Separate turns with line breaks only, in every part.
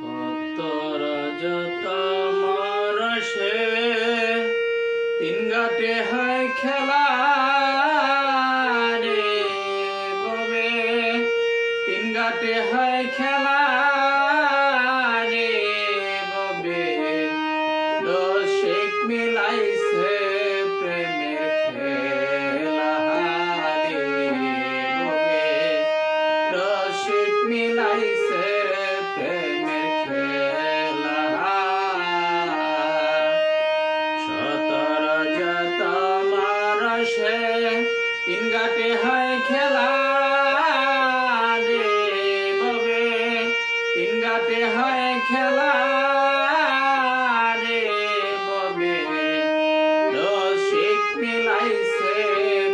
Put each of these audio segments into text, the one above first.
সত্তর যত মরশে তিন ঘাটে হয় খেলা রে ববে, তিন ঘাটে হয় খেলা রে ববে, রসিক মিলাইছে প্রেমের খেলা রে ববে, রসিক মিলাইছে প্রেমের খেলা। সতর যত মরশে তিন ঘাটে হয় খেলা রে ববে, তিন ঘাটে হয় খেলা রে ববে, রসিক মিলাইছে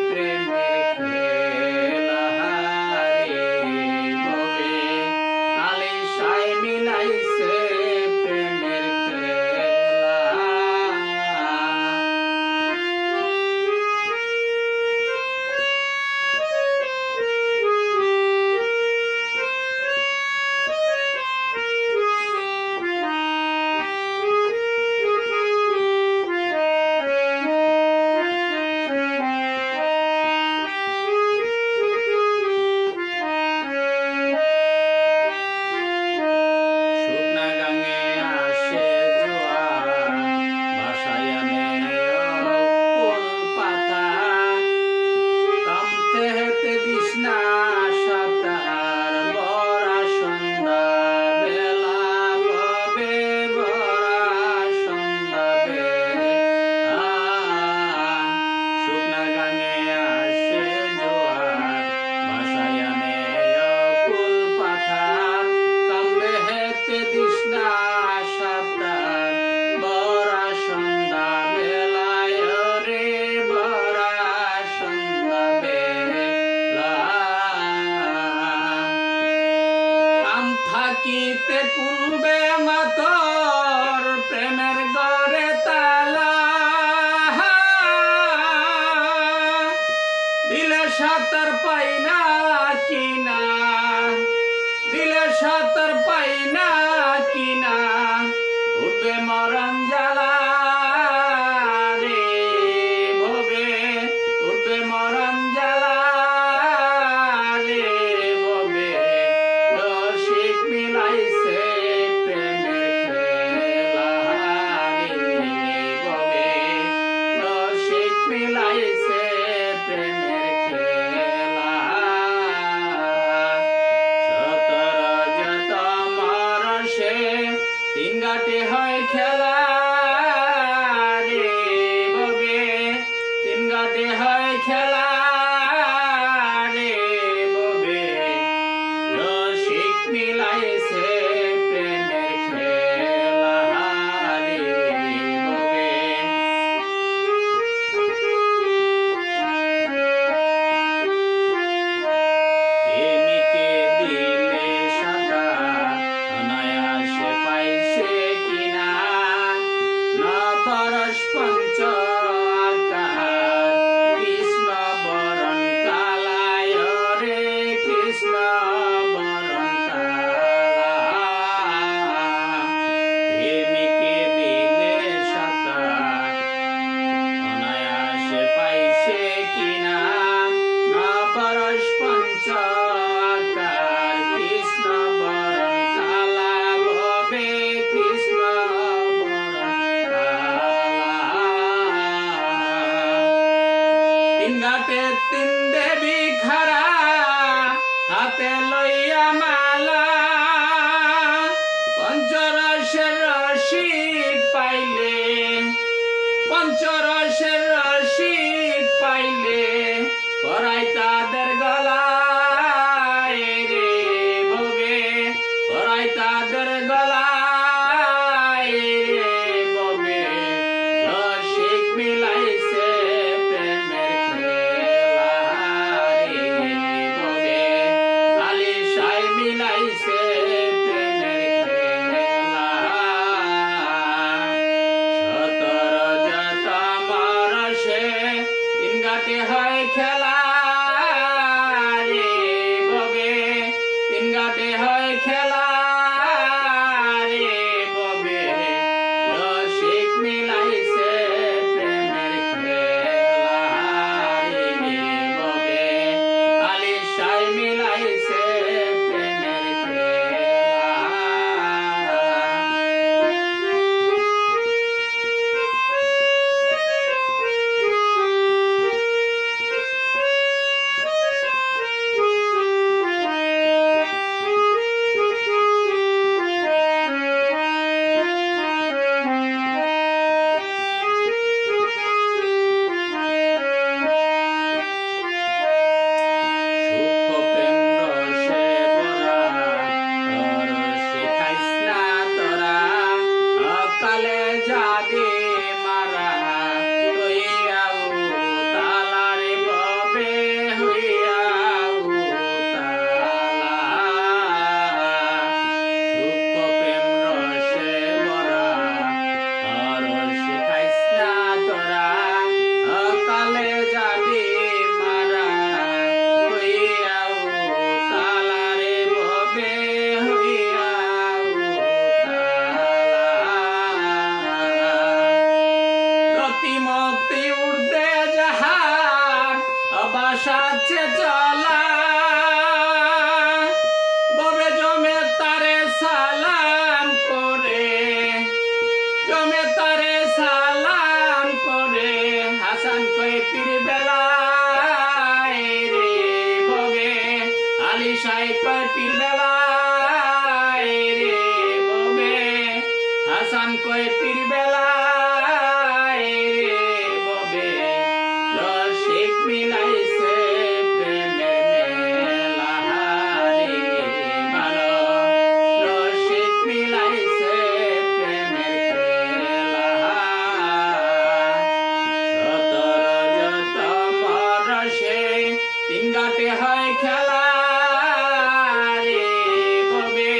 প্রেমের খেলা রে ববে, আলিশাই মিলাইছে প্রেমের খেলা। শুকনা গাঙে আসে জোয়ার, ভাসায় আনে অকুল পাতা, কামতে হেতে দিস না সাঁতার, বরা সন্ধ্যা বেলা ববে, বরা সন্ধ্যা বেলা। শুকনা গাঙে আসে জোয়ার, ভাসায় আনে অকুল পাতা, কামবে হেতে দিস না সাঁতার, বরা সন্ধ্যা বেলায় রে বরা সন্ধ্যা বেলা। কাম থাকিতে কুলবে না তোর প্রেমের গড়ে তালা, দিলে সাঁতার পাই না কিনা, দিলে সাঁতার পাই না কিনা, উঠবে মরণ জ্বালা রে ভবে, উঠবে মরণ জ্বালা রে ভবে, রসিক মিলাইছে প্রেমের খেলা রে ভবে, রসিক মিলাইছে প্রেমের খেলা। সতর যত মরশে তিন ঘাটে হয় খেলা রে ববে, তিন ঘাটে হয় খেলা রে ববে, রসিক মিলাইছে প্রেমের খেলা রে ববে। প্রেমিকে দিলে সাদা অনায়াসে পাইছে কিনা, নবরস পঞ্চ আকার, কৃষ্ণ বরণ কালায় রে, কৃষ্ণ বরণ কালা। প্রেমিকে দিলে সাদা অনায়াসে পাইছে কিনা, নবরস পঞ্চ আকার, কৃষ্ণ বরণ কালা ববে, কৃষ্ণ বরণ কালা। তিন ঘাটে তিন দেবী খারা, হাতে লইয়া মালা, পঞ্চরসের রসিক পাইলে, পঞ্চরসের রসিক পাইলে, পরাই তাদের গলায় রে ববে, পরাই তাদের গলায় রে ববে, রসিক মিলাইছে প্রেমের খেলা রে ববে, আলিশাই মিলাইছে প্রেমের খেলা। সতর যত মরশে আলিশাই কয় পীর বেলায় রে ববে হাসান কয় পীর বেলায় রে ববে রসিক মিলাইছে প্রেমের মেলা রে ভালো রসিক মিলাইছে প্রেমের খেলা তিন ঘাটে হয় খেলা রে ববে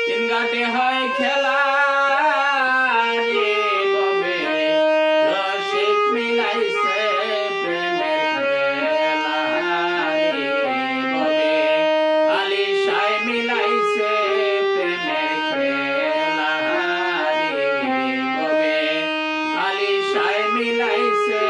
তিন ঘাটে হয় খেলা রে ববে রসিক মিলাইছে প্রেমের খেলা রে ববে আলিশাই মিলাইছে প্রেমের খেলা রে ববে আলিশাই মিলাইছে